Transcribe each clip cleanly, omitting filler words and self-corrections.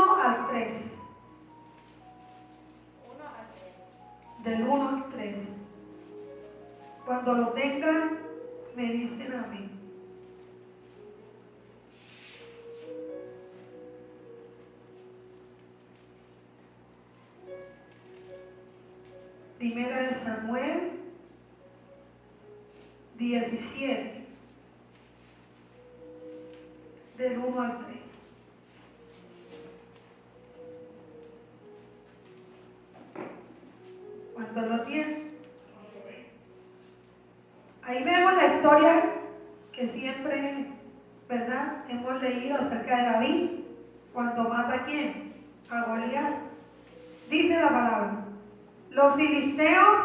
1 al 3. Del 1 al 3. Cuando lo tengan, me dicen amén. Primera de Samuel 17, del 1 al 3. ¿Cuánto lo tienen? Ahí vemos la historia que siempre, ¿verdad?, hemos leído acerca de David, cuando mata a ¿quién? A Goliat. Dice la palabra: los filisteos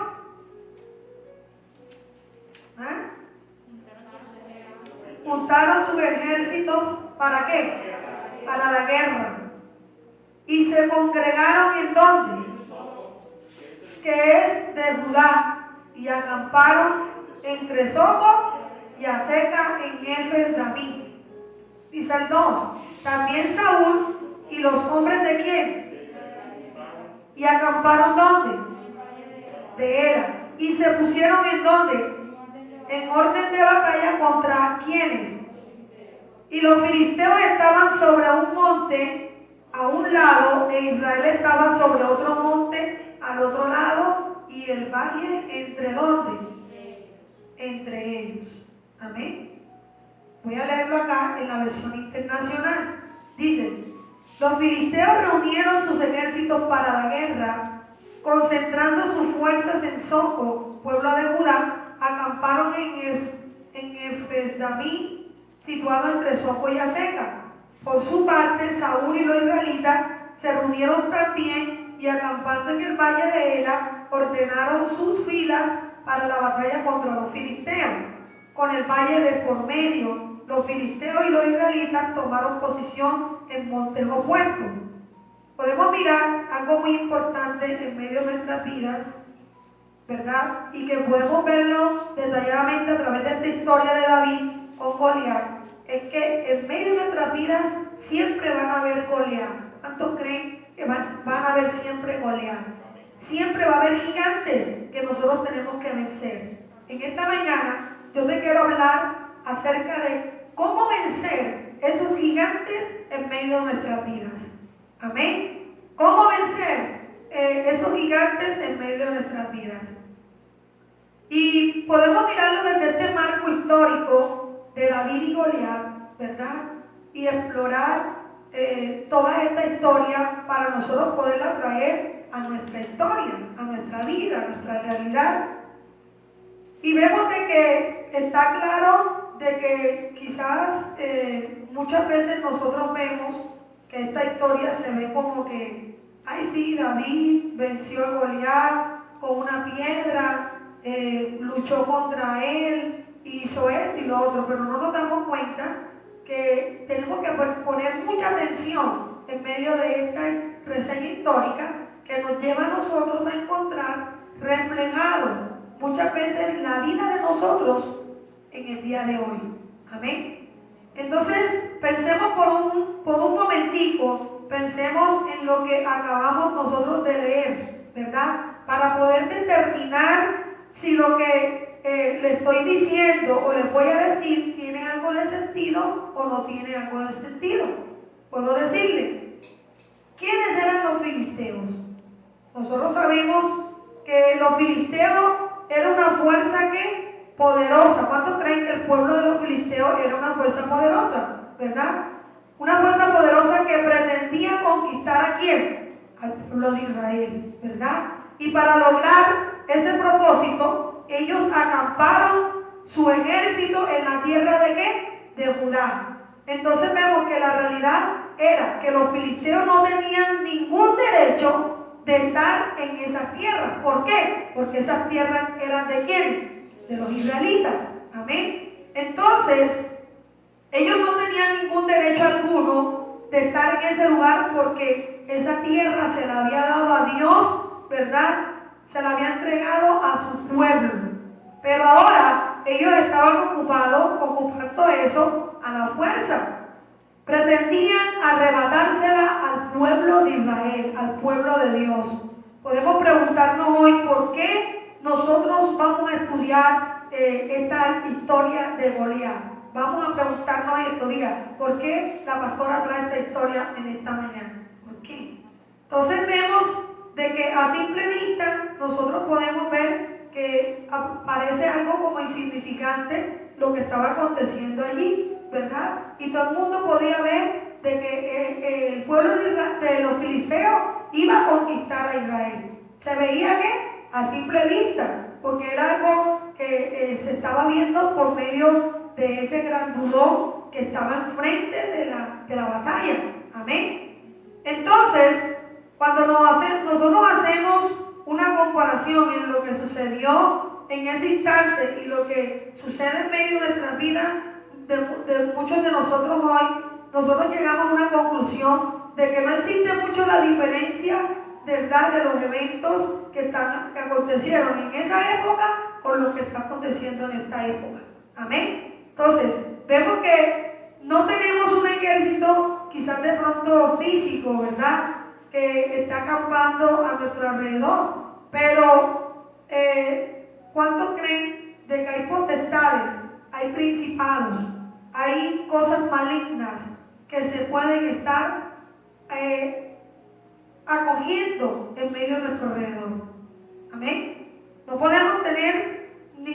juntaron sus ejércitos, ¿para qué? Para la guerra. Y se congregaron ¿en dónde? Que es de Judá, y acamparon entre Soco y Aseca en Efes-Damim. Dice el 2: también Saúl y los hombres de ¿quién? Y acamparon ¿dónde? De Era. Y se pusieron ¿en dónde? En orden de batalla contra ¿quiénes? Y los filisteos estaban sobre un monte a un lado, e Israel estaba sobre otro monte al otro lado, y el valle entre ¿dónde? Entre ellos. Amén. Voy a leerlo acá en la versión internacional. Dice: los filisteos reunieron sus ejércitos para la guerra, concentrando sus fuerzas en Soco, pueblo de Judá. Acamparon en Efes-Damim, situado entre Soco y Aseca. Por su parte, Saúl y los israelitas se reunieron también, y acampando en el valle de Ela, ordenaron sus filas para la batalla contra los filisteos, con el valle de por medio. Los filisteos y los israelitas tomaron posición en montes opuestos. Podemos mirar algo muy importante en medio de nuestras vidas, ¿verdad? Y que podemos verlo detalladamente a través de esta historia de David con Goliat. Es que en medio de nuestras vidas siempre van a haber Goliat. ¿Cuántos creen que van a haber siempre Goliat? Siempre va a haber gigantes que nosotros tenemos que vencer. En esta mañana yo te quiero hablar acerca de cómo vencer esos gigantes en medio de nuestras vidas. Amén. ¿Cómo vencer esos gigantes en medio de nuestras vidas? Y podemos mirarlo desde este marco histórico de David y Goliat, ¿verdad? Y explorar toda esta historia para nosotros poderla traer a nuestra historia, a nuestra vida, a nuestra realidad. Y vemos de que está claro de que quizás muchas veces nosotros vemos que esta historia se ve como que, ay sí, David venció a Goliat con una piedra, luchó contra él, hizo esto y lo otro, pero no nos damos cuenta que tenemos que poner mucha atención en medio de esta reseña histórica que nos lleva a nosotros a encontrar reflejado muchas veces la vida de nosotros en el día de hoy. Amén. Entonces, pensemos por un momentico, pensemos en lo que acabamos nosotros de leer, ¿verdad? Para poder determinar si lo que le estoy diciendo o les voy a decir tiene algo de sentido o no tiene algo de sentido. Puedo decirle, ¿quiénes eran los filisteos? Nosotros sabemos que los filisteos eran una fuerza que poderosa. ¿Cuántos creen que el pueblo de los filisteos era una fuerza poderosa? ¿Verdad? Una fuerza poderosa que pretendía conquistar ¿a quién? Al pueblo de Israel, ¿verdad? Y para lograr ese propósito, ellos acamparon su ejército en la tierra ¿de qué? De Judá. Entonces vemos que la realidad era que los filisteos no tenían ningún derecho de estar en esas tierras. ¿Por qué? Porque esas tierras eran ¿de quién? De los israelitas. Amén. Entonces, ellos no tenían ningún derecho alguno de estar en ese lugar porque esa tierra se la había dado a Dios, ¿verdad? Se la había entregado a su pueblo. Pero ahora ellos estaban ocupando eso a la fuerza. Pretendían arrebatársela al pueblo de Israel, al pueblo de Dios. Podemos preguntarnos hoy por qué nosotros vamos a estudiar esta historia de Goliat. Vamos a preguntarnos esto, diga, ¿por qué la pastora trae esta historia en esta mañana? ¿Por qué? Entonces vemos de que a simple vista nosotros podemos ver que parece algo como insignificante lo que estaba aconteciendo allí, ¿verdad? Y todo el mundo podía ver de que el pueblo de los filisteos iba a conquistar a Israel. Se veía que a simple vista, porque era algo que se estaba viendo por medio de ese grandulón que estaba enfrente de la batalla. Amén. Entonces, cuando nosotros hacemos una comparación en lo que sucedió en ese instante y lo que sucede en medio de nuestra vida, de muchos de nosotros hoy, nosotros llegamos a una conclusión de que no existe mucho la diferencia, ¿verdad?, de los eventos que acontecieron en esa época con lo que está aconteciendo en esta época. Amén. Entonces, vemos que no tenemos un ejército quizás de pronto físico, ¿verdad?, que está acampando a nuestro alrededor, pero ¿cuántos creen de que hay potestades, hay principados, hay cosas malignas que se pueden estar acogiendo en medio de nuestro alrededor? Amén. No podemos tener ni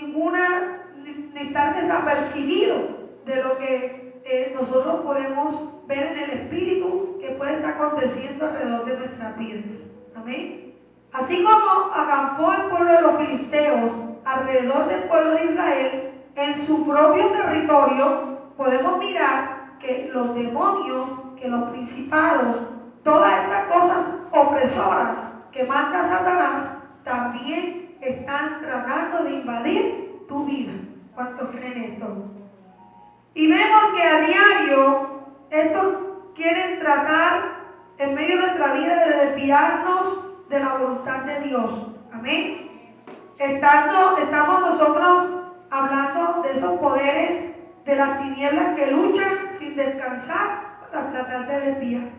estar desapercibidos de lo que nosotros podemos ver en el espíritu que puede estar aconteciendo alrededor de nuestras vidas. Amén. Así como acampó el pueblo de los filisteos alrededor del pueblo de Israel en su propio territorio, podemos mirar que los demonios, que los principados, todas estas cosas opresoras que manda Satanás, también están tratando de invadir tu vida. ¿Cuántos creen esto? Y vemos que a diario estos quieren tratar en medio de nuestra vida de desviarnos de la voluntad de Dios. Amén. Estamos nosotros hablando de esos poderes de las tinieblas que luchan sin descansar para tratar de desviarnos.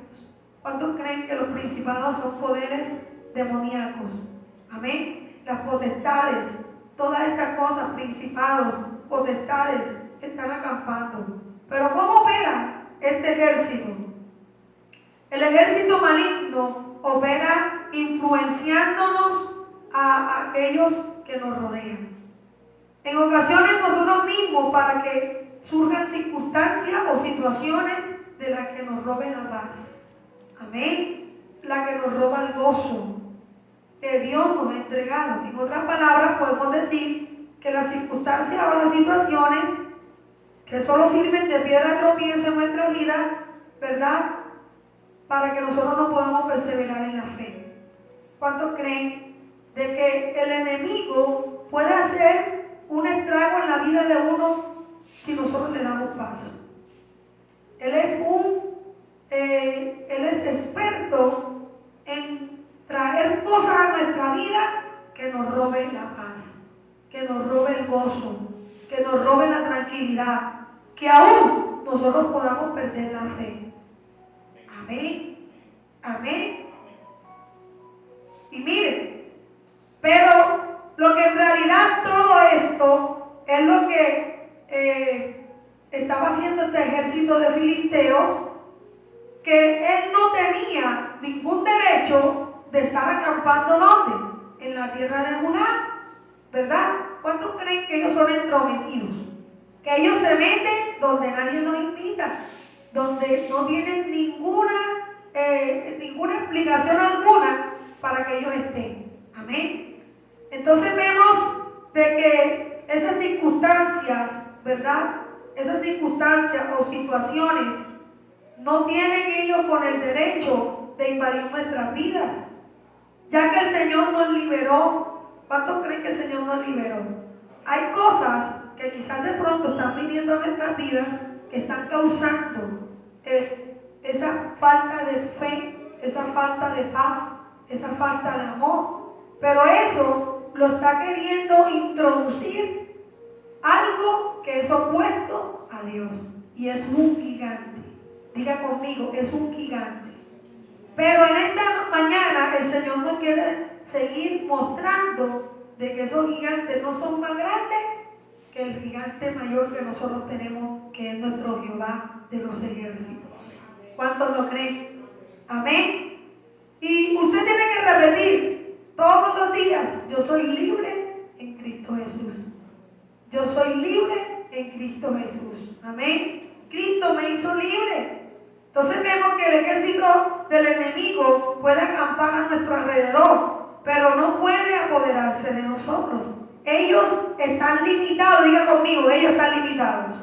¿Cuántos creen que los principados son poderes demoníacos? Amén. Las potestades, todas estas cosas, principados, potestades, están acampando. Pero ¿cómo opera este ejército? El ejército maligno opera influenciándonos a aquellos que nos rodean. En ocasiones nosotros mismos, para que surjan circunstancias o situaciones de las que nos roben la paz. Amén. La que nos roba el gozo que Dios nos ha entregado. En otras palabras, podemos decir que las circunstancias o las situaciones que solo sirven de piedra de tropiezo en nuestra vida, ¿verdad?, para que nosotros no podamos perseverar en la fe. ¿Cuántos creen de que el enemigo puede hacer un estrago en la vida de uno si nosotros le damos paso? Él es experto en traer cosas a nuestra vida que nos roben la paz, que nos robe el gozo, que nos robe la tranquilidad, que aún nosotros podamos perder la fe. Amén. Amén. Y miren, pero lo que en realidad todo esto es lo que estaba haciendo este ejército de filisteos, que él no tenía ningún derecho de estar acampando ¿dónde? En la tierra de Judá, ¿verdad? ¿Cuántos creen que ellos son entrometidos? Que ellos se meten donde nadie los invita, donde no tienen ninguna explicación alguna para que ellos estén. Amén. Entonces vemos de que esas circunstancias, ¿verdad?, esas circunstancias o situaciones no tienen ellos con el derecho de invadir nuestras vidas, ya que el Señor nos liberó. ¿Cuántos creen que el Señor nos liberó? Hay cosas que quizás de pronto están viniendo a nuestras vidas que están causando esa falta de fe, esa falta de paz, esa falta de amor. Pero eso lo está queriendo introducir algo que es opuesto a Dios, y es un gigante. Diga conmigo, es un gigante. Pero en esta mañana el Señor nos quiere seguir mostrando de que esos gigantes no son más grandes que el gigante mayor que nosotros tenemos, que es nuestro Jehová de los ejércitos. ¿Cuántos lo creen? Amén. Y usted tiene que repetir todos los días: yo soy libre en Cristo Jesús. Yo soy libre en Cristo Jesús. Amén. Cristo me hizo libre. Entonces vemos que el ejército del enemigo puede acampar a nuestro alrededor, pero no puede apoderarse de nosotros. Ellos están limitados. Diga conmigo: ellos están limitados.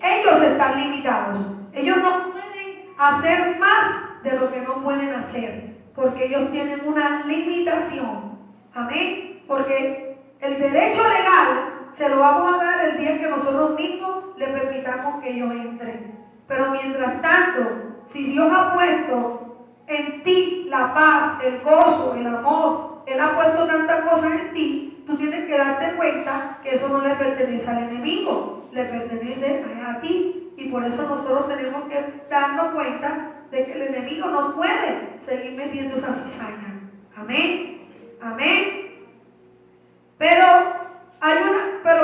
Ellos están limitados. Ellos no pueden hacer más de lo que no pueden hacer, porque ellos tienen una limitación. Amén. Porque el derecho legal se lo vamos a dar el día que nosotros mismos le permitamos que ellos entren. Pero mientras tanto, si Dios ha puesto en ti la paz, el gozo, el amor, Él ha puesto tantas cosas en ti, tú tienes que darte cuenta que eso no le pertenece al enemigo, le pertenece a ti. Y por eso nosotros tenemos que darnos cuenta de que el enemigo no puede seguir metiendo esa cizaña. Amén. Amén. Pero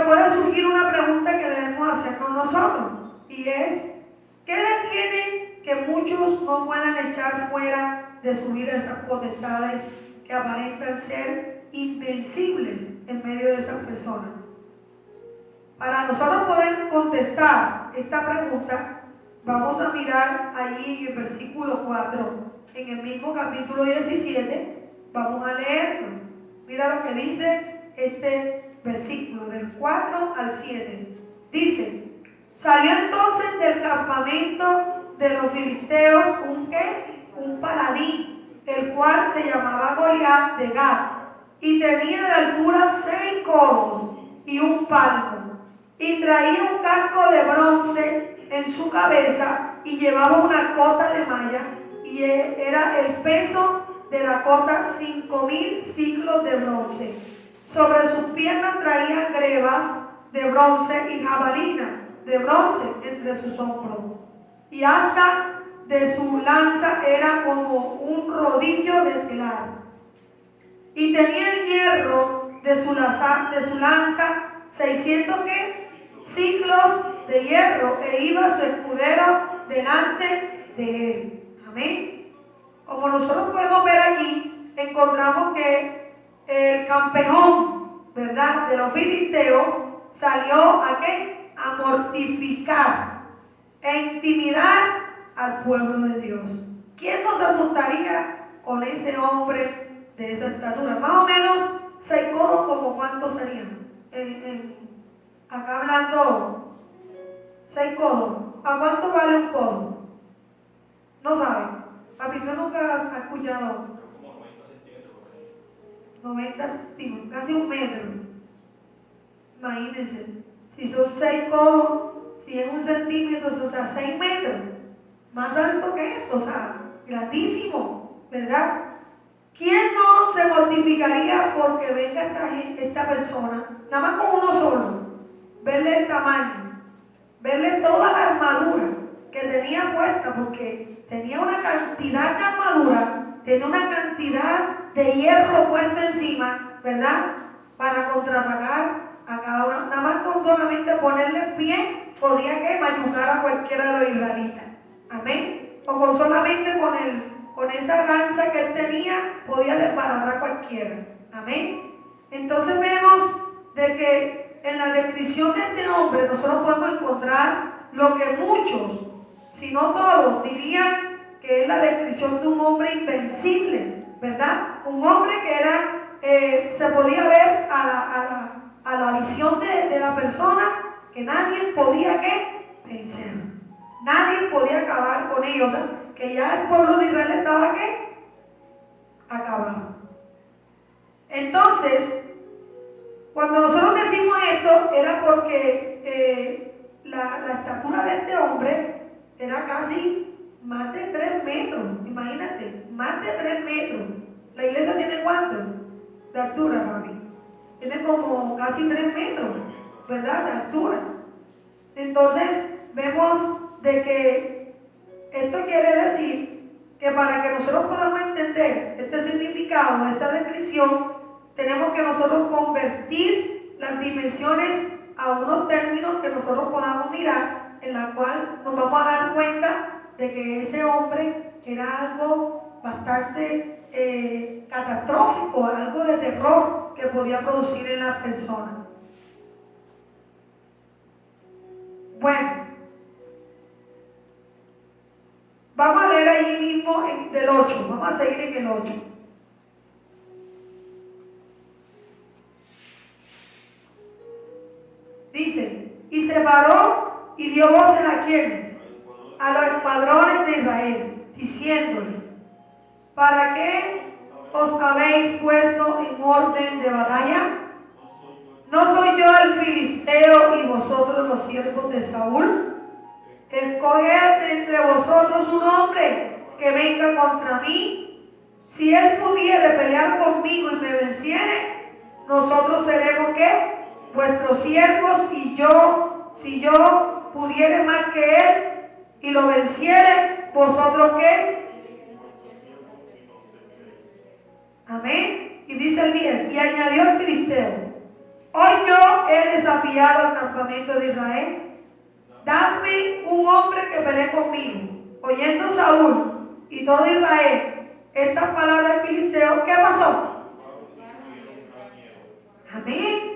puede surgir una pregunta que debemos hacernos nosotros, y es: ¿qué detiene que muchos no puedan echar fuera de su vida esas potestades que aparentan ser invencibles en medio de esas personas? Para nosotros poder contestar esta pregunta, vamos a mirar allí en el versículo 4, en el mismo capítulo 17, vamos a leerlo. Mira lo que dice este versículo, del 4 al 7. Dice: salió entonces del campamento de los filisteos un paladín, el cual se llamaba Goliat de Gat, y tenía de altura 6 codos y un palmo, y traía un casco de bronce en su cabeza, y llevaba una cota de malla, y era el peso de la cota 5,000 ciclos de bronce. Sobre sus piernas traía grebas de bronce y jabalina de bronce entre sus hombros, y hasta de su lanza era como un rodillo de telar, y tenía el hierro de su lanza 600 ciclos de hierro, e iba su escudero delante de él. Amén. Como nosotros podemos ver aquí, encontramos que el campeón, ¿verdad?, de los filisteos salió ¿a qué? A mortificar e intimidar al pueblo de Dios. ¿Quién nos asustaría con ese hombre de esa estatura? Más o menos 6 codos, ¿como cuántos serían? Acá hablando, 6 codos. ¿A cuánto vale un codo? No saben. Papi, yo nunca he escuchado. 90 centímetros, casi 1 metro. Imagínense, si son 6 codos, si es 1 centímetro, o sea, 6 metros, más alto que esto, o sea, grandísimo, ¿verdad? ¿Quién no se mortificaría porque venga esta persona, nada más con uno solo, verle el tamaño, verle toda la armadura que tenía puesta, porque tenía una cantidad de armadura, tenía una cantidad de hierro puesto encima, ¿verdad?, para contraatacar a cada uno? Nada más con solamente ponerle el pie, podía que mayucar a cualquiera de los israelitas. Amén. O con solamente con esa lanza que él tenía, podía desbaratar a cualquiera. Amén. Entonces vemos de que en la descripción de este hombre nosotros podemos encontrar lo que muchos, si no todos, dirían que es la descripción de un hombre invencible, ¿verdad? Un hombre que era, se podía ver a la visión de la persona, que nadie podía vencer. Nadie podía acabar con ellos. O sea, que ya el pueblo de Israel estaba acabado. Entonces, cuando nosotros decimos esto, era porque la estatura de este hombre era casi más de 3 metros. Imagínate, más de 3 metros. ¿La iglesia tiene cuánto de altura, mami? Tiene como casi 3 metros, ¿verdad?, de altura. Entonces, vemos de que esto quiere decir que para que nosotros podamos entender este significado de esta descripción, tenemos que nosotros convertir las dimensiones a unos términos que nosotros podamos mirar, en la cual nos vamos a dar cuenta de que ese hombre era algo bastante catastrófico, algo de terror que podía producir en las personas. Bueno, vamos a leer allí mismo del 8, vamos a seguir en el 8. Dice, y se paró y dio voces a quienes, a los escuadrones de Israel, diciéndole, ¿para qué os habéis puesto en orden de batalla? ¿No soy yo el filisteo y vosotros los siervos de Saúl? Escoged entre vosotros un hombre que venga contra mí. Si él pudiere pelear conmigo y me venciere, nosotros seremos ¿qué? Vuestros siervos, y yo, si yo pudiere más que él y lo venciere, vosotros ¿qué? Amén. Y dice el 10, y añadió el filisteo, hoy yo he desafiado al campamento de Israel, dadme un hombre que pelee conmigo. Oyendo Saúl y todo Israel estas palabras del filisteo, ¿qué pasó? Amén.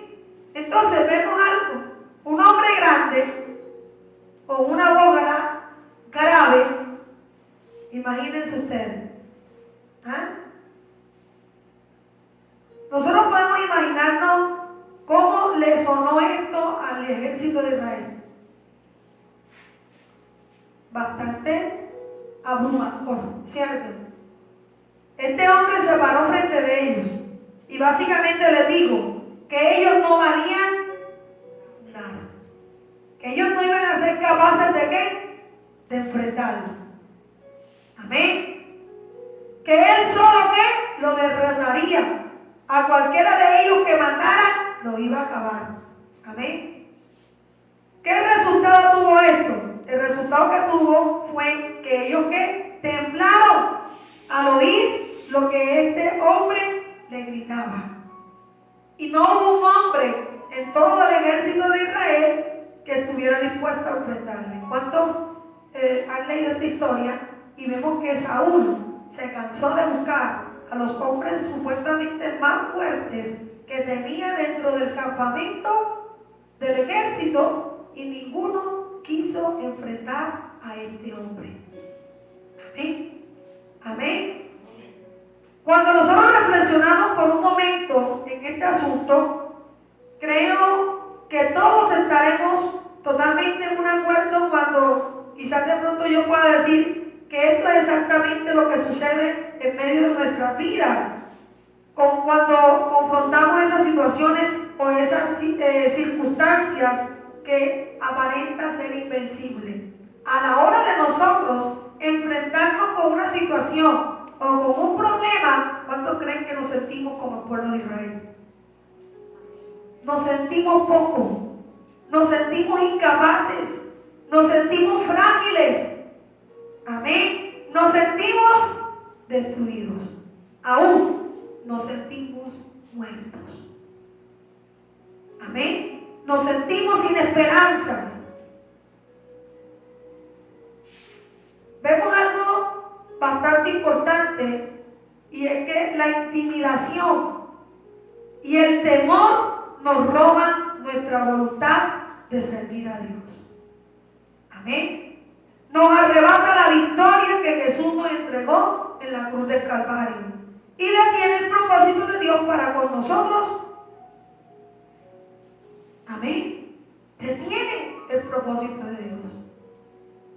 Entonces vemos algo, un hombre grande con una voz grave, imagínense ustedes. ¿Ah? Nosotros podemos imaginarnos cómo le sonó esto al ejército de Israel. Bastante abrumador, ¿cierto? Este hombre se paró frente de ellos y básicamente les dijo que ellos no valían nada, que ellos no iban a ser capaces de ¿qué? De enfrentarlo. Amén. Que él solo ¿qué? Lo derrotaría. A cualquiera de ellos que matara, lo iba a acabar. Amén. ¿Qué resultado tuvo esto? El resultado que tuvo fue que ellos ¿qué? Temblaron al oír lo que este hombre le gritaba. Y no hubo un hombre en todo el ejército de Israel que estuviera dispuesto a enfrentarle. ¿Cuántos han leído esta historia? Y vemos que Saúl se cansó de buscar a los hombres supuestamente más fuertes que tenía dentro del campamento del ejército, y ninguno quiso enfrentar a este hombre. Amén. Amén. Cuando nosotros reflexionamos por un momento en este asunto, creo que todos estaremos totalmente en un acuerdo cuando quizás de pronto yo pueda decir que esto es exactamente lo que sucede en medio de nuestras vidas, cuando confrontamos esas situaciones o esas circunstancias que aparentan ser invencibles. A la hora de nosotros enfrentarnos con una situación o con un problema, ¿cuántos creen que nos sentimos como el pueblo de Israel? Nos sentimos poco, nos sentimos incapaces, nos sentimos frágiles. Amén. Nos sentimos destruidos. Aún nos sentimos muertos. Amén. Nos sentimos sin esperanzas. Vemos algo bastante importante, y es que la intimidación y el temor nos roban nuestra voluntad de servir a Dios. Amén. Nos arrebata la victoria que Jesús nos entregó en la cruz del Calvario y detiene el propósito de Dios para con nosotros. Amén. Detiene el propósito de Dios.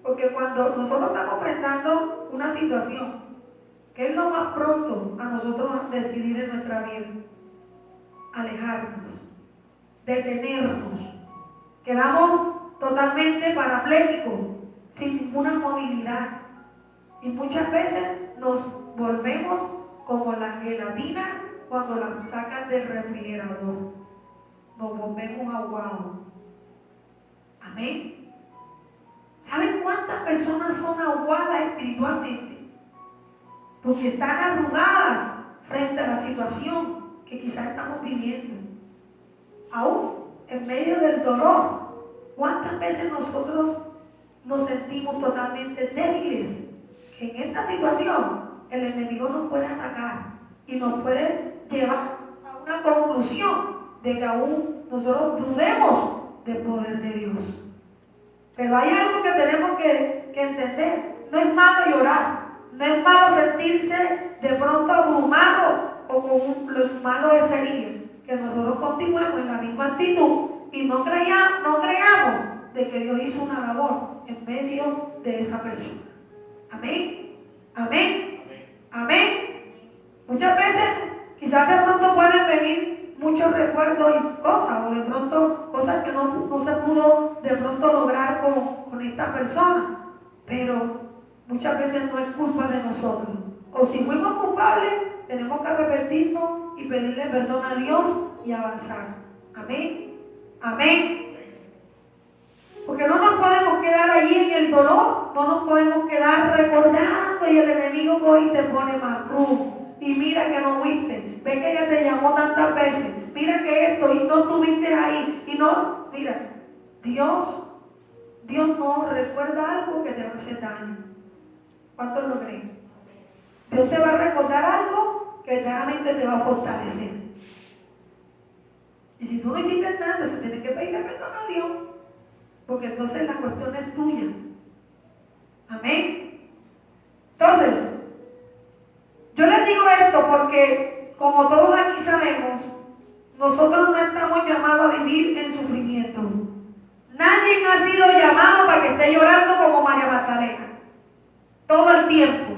Porque cuando nosotros estamos enfrentando una situación, ¿qué es lo más pronto a nosotros decidir en nuestra vida? Alejarnos, detenernos. Quedamos totalmente parapléjicos, sin ninguna movilidad. Y muchas veces nos volvemos como las gelatinas cuando las sacan del refrigerador. Nos volvemos aguados. Amén. ¿Saben cuántas personas son aguadas espiritualmente? porque están arrugadas frente a la situación que quizás estamos viviendo. Aún en medio del dolor, ¿cuántas veces nosotros nos sentimos totalmente débiles? Que en esta situación el enemigo nos puede atacar y nos puede llevar a una conclusión de que aún nosotros dudemos del poder de Dios. Pero hay algo que tenemos que entender. No es malo llorar, no es malo sentirse de pronto abrumado o con los malos heridos. Que nosotros continuemos en la misma actitud y no creamos de que Dios hizo una labor en medio de esa persona. Amén. Amén. Amén. Muchas veces quizás de pronto pueden venir muchos recuerdos y cosas, o de pronto cosas que no se pudo de pronto lograr con esta persona, pero muchas veces no es culpa de nosotros. O si fuimos culpables, tenemos que arrepentirnos y pedirle perdón a Dios y avanzar. Amén. Amén. Porque no nos podemos quedar allí en el dolor, no nos podemos quedar recordando y el enemigo hoy te pone más cruz. Y mira que no fuiste, ve que ella te llamó tantas veces, mira que esto y no estuviste ahí, y no, mira, Dios no recuerda algo que te va a hacer daño. ¿Cuántos lo creen? Dios te va a recordar algo que realmente te va a fortalecer. Y si tú no hiciste nada, entonces tienes que pedirle perdón a Dios, porque entonces la cuestión es tuya. Amén. Entonces, yo les digo esto porque, como todos aquí sabemos, nosotros no estamos llamados a vivir en sufrimiento. Nadie ha sido llamado para que esté llorando como María Magdalena todo el tiempo.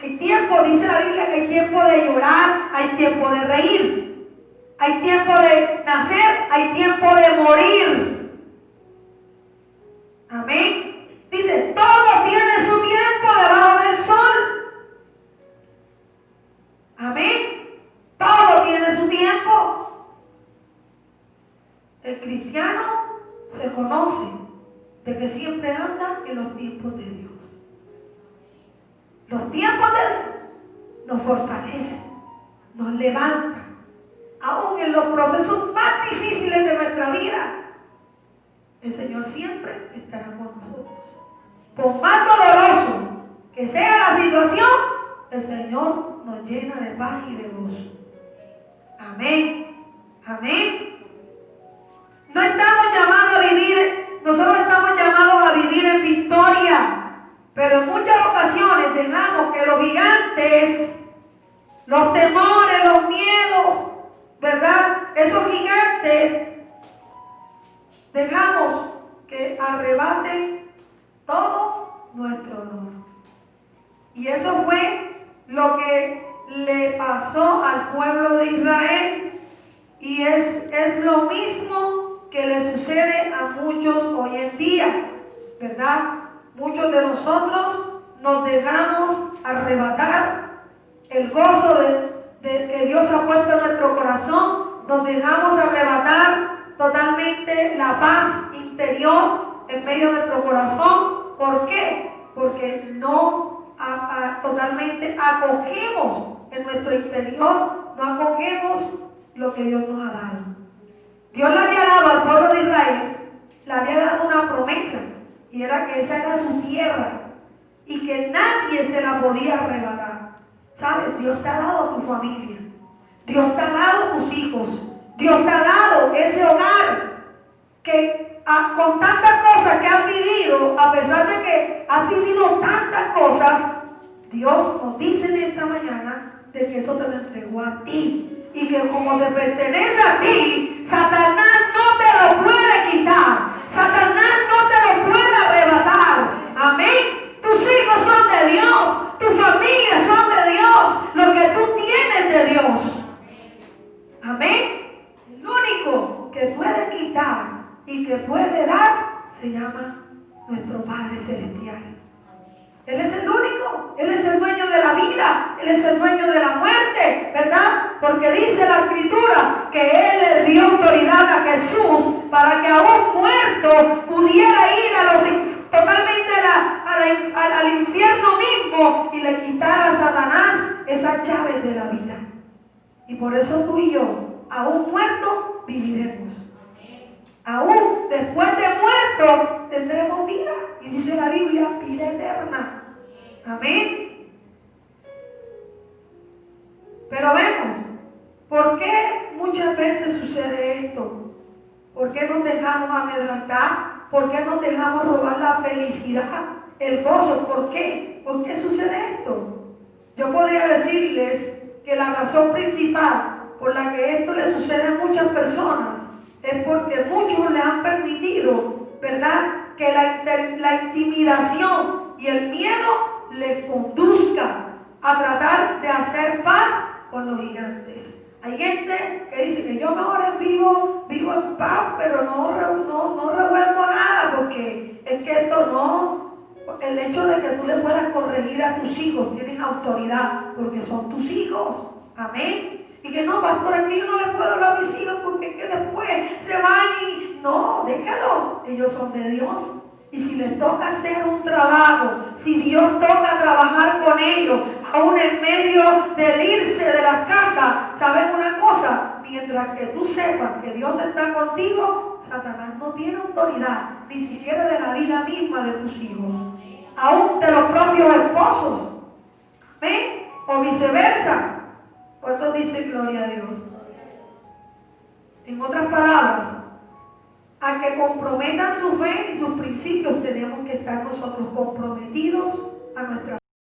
Hay tiempo, dice la Biblia, que hay tiempo de llorar, hay tiempo de reír, hay tiempo de nacer, hay tiempo de morir. Amén. Dice, todo tiene su tiempo debajo del sol. Amén. Todo tiene su tiempo. El cristiano se conoce de que siempre anda en los tiempos de Dios. Los tiempos de Dios nos fortalecen, nos levantan. Aún en los procesos más difíciles de nuestra vida, el Señor siempre estará con nosotros. Por más doloroso que sea la situación, el Señor nos llena de paz y de gozo. Amén. Amén. No estamos llamados a vivir, nosotros estamos llamados a vivir en victoria, pero en muchas ocasiones dejamos que los gigantes, los temores, los miedos, ¿verdad? Esos gigantes, dejamos que arrebaten todo nuestro honor. Y eso fue lo que le pasó al pueblo de Israel, y es lo mismo que le sucede a muchos hoy en día, ¿verdad? Muchos de nosotros nos dejamos arrebatar el gozo de que Dios ha puesto en nuestro corazón, nos dejamos arrebatar totalmente la paz interior en medio de nuestro corazón. ¿Por qué? Porque no totalmente acogemos en nuestro interior, no acogemos lo que Dios nos ha dado. Dios le había dado al pueblo de Israel, le había dado una promesa, y era que esa era su tierra y que nadie se la podía arrebatar. ¿Sabes? Dios te ha dado tu familia, Dios te ha dado tus hijos, Dios te ha dado ese hogar que con tantas cosas que has vivido, a pesar de que has vivido tantas cosas, Dios nos dice en esta mañana de que eso te lo entregó a ti, y que como te pertenece a ti, Satanás no te lo puede quitar, Satanás no te lo puede arrebatar. Amén. Tus hijos son de Dios, tu familia son de Dios, lo que tú tienes de Dios. Amén. El único que puede quitar y que puede dar se llama nuestro Padre Celestial. Él es el único, Él es el dueño de la vida, Él es el dueño de la muerte, ¿verdad? Porque dice la Escritura que Él le dio autoridad a Jesús para que aún muerto pudiera ir totalmente al infierno mismo y le quitara a Satanás esas llaves de la vida. Y por eso tú y yo, aún muertos, viviremos. Aún después de muertos, tendremos vida. Y dice la Biblia, vida eterna. Amén. Pero vemos, ¿por qué muchas veces sucede esto? ¿Por qué nos dejamos amedrentar? ¿Por qué nos dejamos robar la felicidad, el gozo? ¿Por qué? ¿Por qué sucede esto? Yo podría decirles que la razón principal por la que esto le sucede a muchas personas es porque muchos le han permitido, ¿verdad?, que la intimidación y el miedo le conduzca a tratar de hacer paz con los gigantes. Hay gente que dice que yo mejor vivo en paz, pero no revuelvo nada, porque es que esto no, el hecho de que tú le puedas corregir a tus hijos, tienes autoridad, porque son tus hijos, amén. Y que no, pastor, aquí yo no le puedo hablar a mis hijos porque es que después se van y no, déjalos, ellos son de Dios. Y si les toca hacer un trabajo, si Dios toca trabajar con ellos, aún en medio del irse de las casas, ¿sabes una cosa? Mientras que tú sepas que Dios está contigo, Satanás no tiene autoridad, ni siquiera de la vida misma de tus hijos, aún de los propios esposos. ¿Ven? O viceversa. ¿Cuántos dicen gloria a Dios? En otras palabras, a que comprometan su fe y sus principios, tenemos que estar nosotros comprometidos a nuestra